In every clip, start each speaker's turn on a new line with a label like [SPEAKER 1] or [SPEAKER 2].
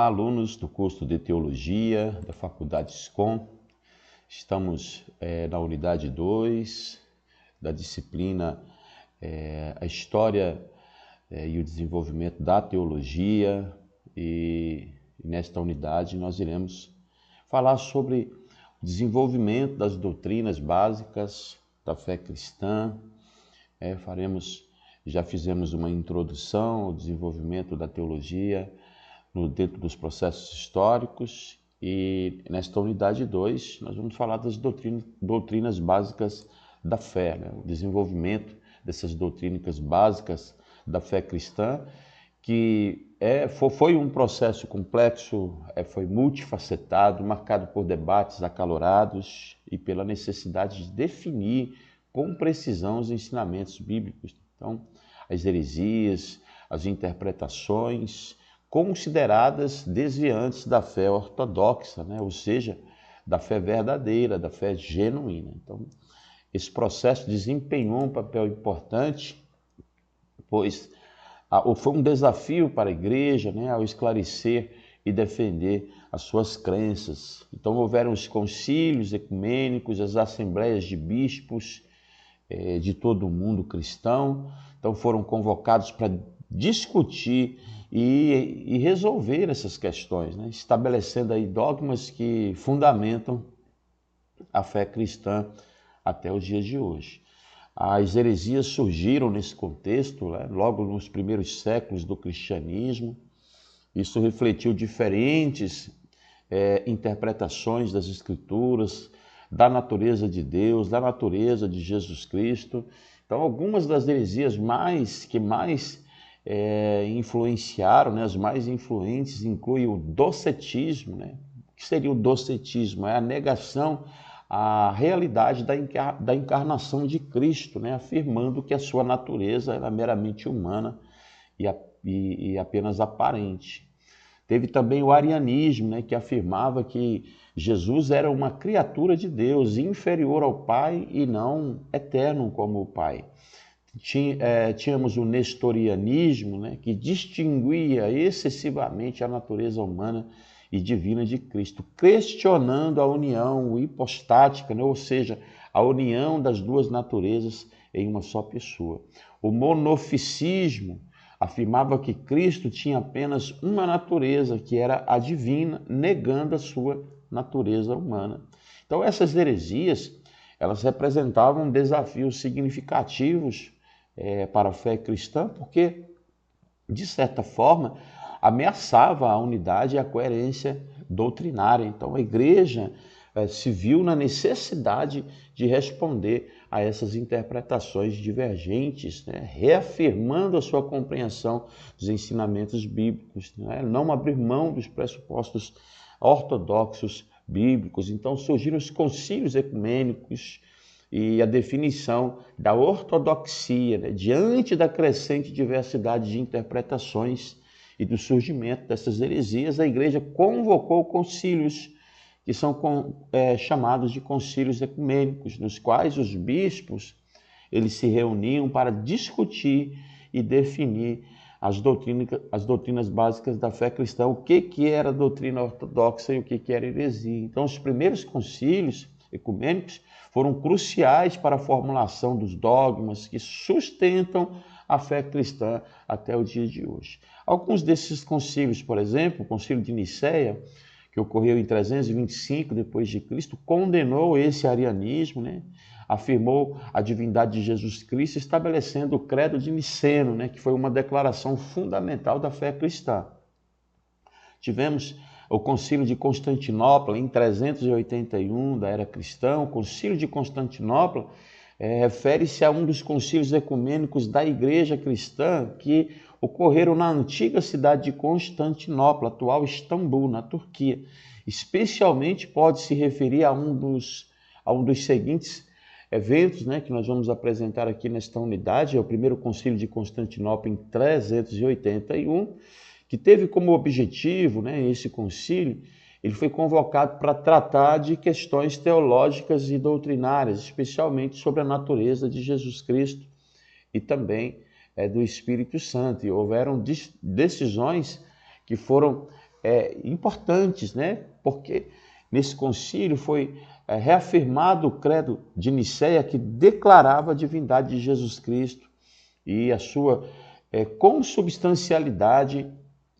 [SPEAKER 1] Olá, alunos do curso de Teologia da Faculdade SCOM. Estamos na unidade 2 da disciplina a História e o Desenvolvimento da Teologia, e nesta unidade nós iremos falar sobre o desenvolvimento das doutrinas básicas da fé cristã. Já fizemos uma introdução ao desenvolvimento da teologia dentro dos processos históricos, e nesta unidade 2 nós vamos falar das doutrinas básicas da fé, né? O desenvolvimento dessas doutrinas básicas da fé cristã, que foi um processo complexo, foi multifacetado, marcado por debates acalorados e pela necessidade de definir com precisão os ensinamentos bíblicos. Então, as heresias, as interpretações consideradas desviantes da fé ortodoxa, né? Ou seja, da fé verdadeira, da fé genuína. Então, esse processo desempenhou um papel importante, pois foi um desafio para a igreja, né, ao esclarecer e defender as suas crenças. Então, houveram os concílios ecumênicos, as assembleias de bispos de todo o mundo cristão. Então, foram convocados para discutir e resolver essas questões, né? Estabelecendo aí dogmas que fundamentam a fé cristã até os dias de hoje. As heresias surgiram nesse contexto, né, logo nos primeiros séculos do cristianismo. Isso refletiu diferentes interpretações das Escrituras, da natureza de Deus, da natureza de Jesus Cristo. Então, algumas das heresias que mais influenciaram, né, as mais influentes, incluem o docetismo, né? O que seria o docetismo? É a negação à realidade da encarnação de Cristo, né? Afirmando que a sua natureza era meramente humana e apenas aparente. Teve também o arianismo, né, que afirmava que Jesus era uma criatura de Deus, inferior ao Pai e não eterno como o Pai. Tínhamos o nestorianismo, né, que distinguia excessivamente a natureza humana e divina de Cristo, questionando a união hipostática, né, ou seja, a união das duas naturezas em uma só pessoa. O monofisismo afirmava que Cristo tinha apenas uma natureza, que era a divina, negando a sua natureza humana. Então, essas heresias, elas representavam desafios significativos para a fé cristã, porque, de certa forma, ameaçava a unidade e a coerência doutrinária. Então, a igreja se viu na necessidade de responder a essas interpretações divergentes, né? Reafirmando a sua compreensão dos ensinamentos bíblicos, né? Não abrir mão dos pressupostos ortodoxos bíblicos. Então, surgiram os concílios ecumênicos e a definição da ortodoxia, né? Diante da crescente diversidade de interpretações e do surgimento dessas heresias, a igreja convocou concílios, que são chamados de concílios ecumênicos, nos quais os bispos eles se reuniam para discutir e definir as doutrinas básicas da fé cristã, o que era doutrina ortodoxa e o que era heresia. Então, os primeiros concílios ecumênicos foram cruciais para a formulação dos dogmas que sustentam a fé cristã até o dia de hoje. Alguns desses concílios, por exemplo, o concílio de Nicéia, que ocorreu em 325 depois de Cristo, condenou esse arianismo, né? Afirmou a divindade de Jesus Cristo, estabelecendo o credo de Niceno, né? Que foi uma declaração fundamental da fé cristã. Tivemos o concílio de Constantinopla em 381 da era cristã. O concílio de Constantinopla refere-se a um dos concílios ecumênicos da igreja cristã que ocorreram na antiga cidade de Constantinopla, atual Istambul, na Turquia. Especialmente pode se referir a um dos seguintes eventos, né, que nós vamos apresentar aqui nesta unidade. É o primeiro concílio de Constantinopla em 381, que teve como objetivo, né, esse concílio, ele foi convocado para tratar de questões teológicas e doutrinárias, especialmente sobre a natureza de Jesus Cristo e também do Espírito Santo. E houveram decisões que foram importantes, né? Porque nesse concílio foi reafirmado o credo de Nicéia, que declarava a divindade de Jesus Cristo e a sua consubstancialidade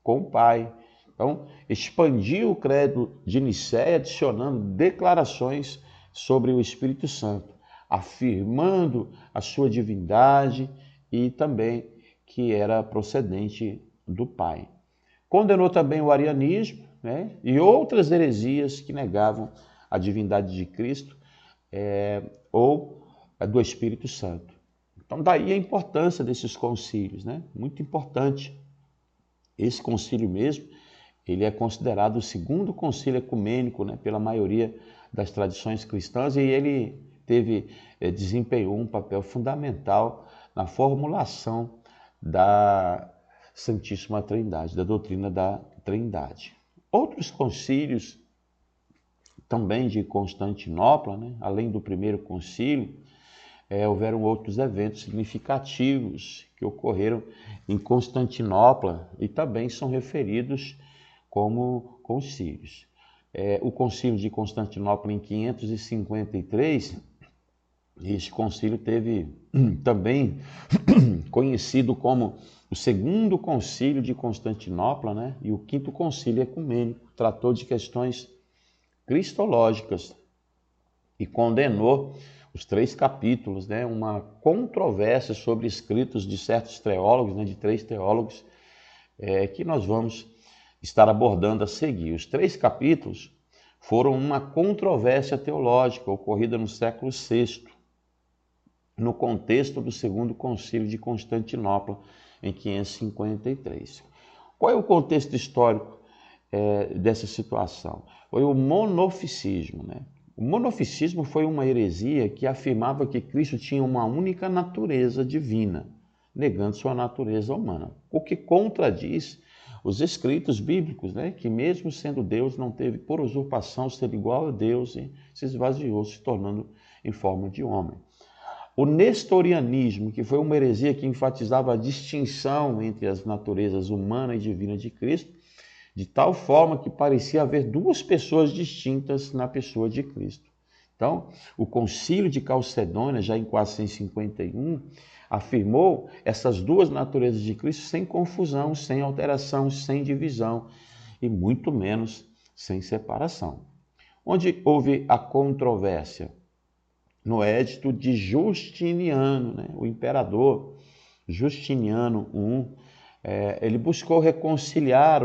[SPEAKER 1] com o Pai. Então, expandiu o credo de Nicéia, adicionando declarações sobre o Espírito Santo, afirmando a sua divindade e também que era procedente do Pai. Condenou também o arianismo, né, e outras heresias que negavam a divindade de Cristo ou do Espírito Santo. Então, daí a importância desses concílios, né? Muito importante. Esse concílio mesmo, ele é considerado o segundo concílio ecumênico, né, pela maioria das tradições cristãs, e ele desempenhou um papel fundamental na formulação da Santíssima Trindade, da doutrina da Trindade. Outros concílios, também de Constantinopla, né, além do primeiro concílio, houveram outros eventos significativos que ocorreram em Constantinopla e também são referidos como concílios. O concílio de Constantinopla em 553, este concílio teve também conhecido como o segundo concílio de Constantinopla, né? E o quinto concílio ecumênico, tratou de questões cristológicas e condenou os 3 capítulos, né? Uma controvérsia sobre escritos de certos teólogos, né? De 3 teólogos, que nós vamos estar abordando a seguir. Os 3 capítulos foram uma controvérsia teológica ocorrida no século VI, no contexto do segundo concílio de Constantinopla, em 553. Qual é o contexto histórico dessa situação? Foi o monofisismo, né? O monofisismo foi uma heresia que afirmava que Cristo tinha uma única natureza divina, negando sua natureza humana, o que contradiz os escritos bíblicos, né? Que mesmo sendo Deus, não teve por usurpação ser igual a Deus e se esvaziou, se tornando em forma de homem. O nestorianismo, que foi uma heresia que enfatizava a distinção entre as naturezas humana e divina de Cristo, de tal forma que parecia haver 2 pessoas distintas na pessoa de Cristo. Então, o Concílio de Calcedônia, já em 451, afirmou essas 2 naturezas de Cristo sem confusão, sem alteração, sem divisão e muito menos sem separação. Onde houve a controvérsia? No Edito de Justiniano, né? O imperador Justiniano I, ele buscou reconciliar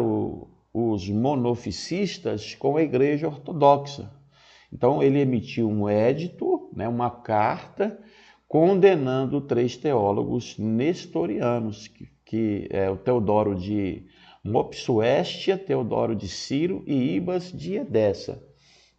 [SPEAKER 1] os monofisistas com a Igreja Ortodoxa. Então ele emitiu um edito, né, uma carta, condenando 3 teólogos nestorianos, que é o Teodoro de Mopsuestia, Teodoro de Ciro e Ibas de Edessa,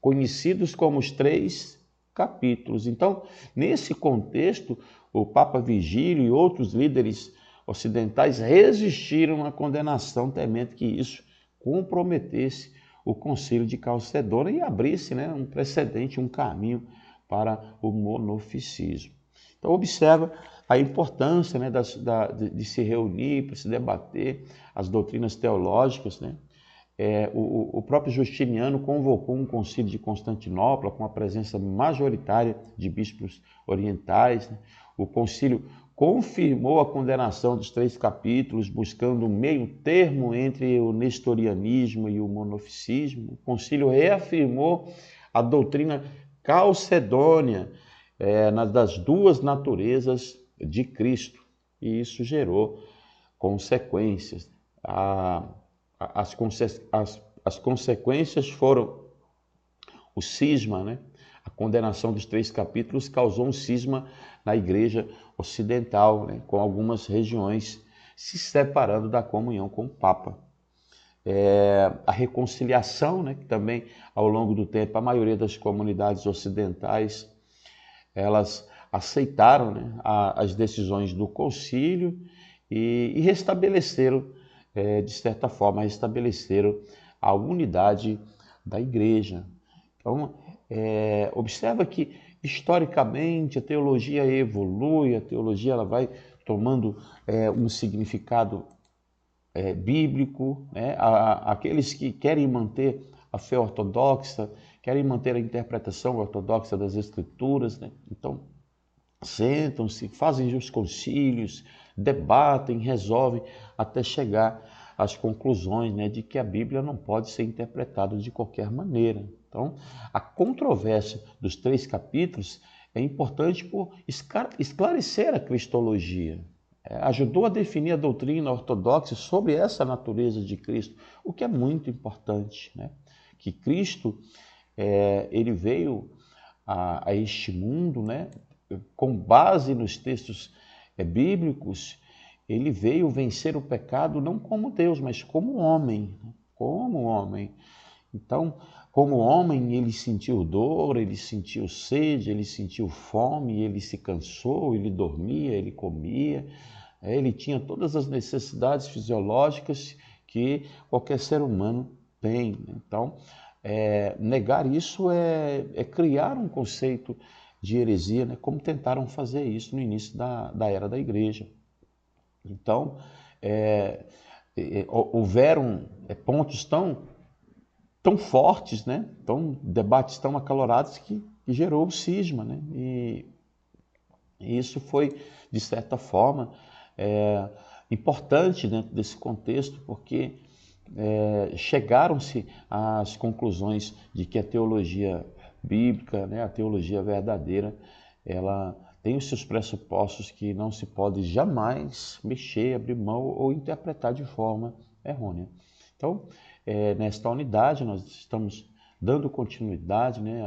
[SPEAKER 1] conhecidos como os 3 capítulos. Então, nesse contexto, o Papa Vigílio e outros líderes ocidentais resistiram à condenação, temendo que isso comprometesse o Concílio de Calcedônia e abrisse, né, um precedente, um caminho para o monofisismo. Então, observa a importância, né, de se reunir, para se debater as doutrinas teológicas, né? O próprio Justiniano convocou um concílio de Constantinopla com a presença majoritária de bispos orientais, né? O concílio confirmou a condenação dos 3 capítulos, buscando um meio termo entre o nestorianismo e o monofisismo. O concílio reafirmou a doutrina calcedônia das 2 naturezas de Cristo, e isso gerou consequências. As consequências foram o cisma, né? A condenação dos 3 capítulos causou um cisma na Igreja Ocidental, né? Com algumas regiões se separando da comunhão com o Papa. A reconciliação, né? Que também, ao longo do tempo, a maioria das comunidades ocidentais, elas aceitaram, né, as decisões do concílio e restabeleceram, de certa forma, restabeleceram a unidade da igreja. Então, observa que, historicamente, a teologia evolui, a teologia ela vai tomando um significado bíblico, né? Aqueles que querem manter a fé ortodoxa, querem manter a interpretação ortodoxa das Escrituras, né? Então, sentam-se, fazem os concílios, debatem, resolvem, até chegar às conclusões, né, de que a Bíblia não pode ser interpretada de qualquer maneira. Então, a controvérsia dos 3 capítulos é importante por esclarecer a cristologia. Ajudou a definir a doutrina ortodoxa sobre essa natureza de Cristo, o que é muito importante, né? Que Cristo, ele veio a este mundo, né? Com base nos textos bíblicos, ele veio vencer o pecado não como Deus, mas como homem, né? Como homem. Então, como homem, ele sentiu dor, ele sentiu sede, ele sentiu fome, ele se cansou, ele dormia, ele comia, ele tinha todas as necessidades fisiológicas que qualquer ser humano tem. Então, negar isso é criar um conceito de heresia, né? Como tentaram fazer isso no início da era da igreja. Então, houveram pontos tão fortes, né? Debates tão acalorados que gerou o cisma, né? E isso foi, de certa forma, importante dentro desse contexto, porque chegaram-se às conclusões de que a teologia bíblica, né, a teologia verdadeira, ela tem os seus pressupostos que não se pode jamais mexer, abrir mão ou interpretar de forma errônea. Então, nesta unidade, nós estamos dando continuidade, né,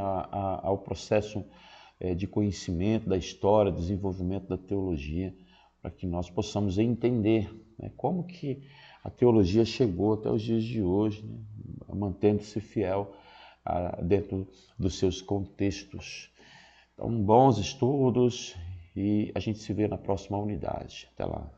[SPEAKER 1] ao processo de conhecimento da história, desenvolvimento da teologia, para que nós possamos entender, né, como que a teologia chegou até os dias de hoje, né, mantendo-se fiel dentro dos seus contextos. Então, bons estudos e a gente se vê na próxima unidade. Até lá.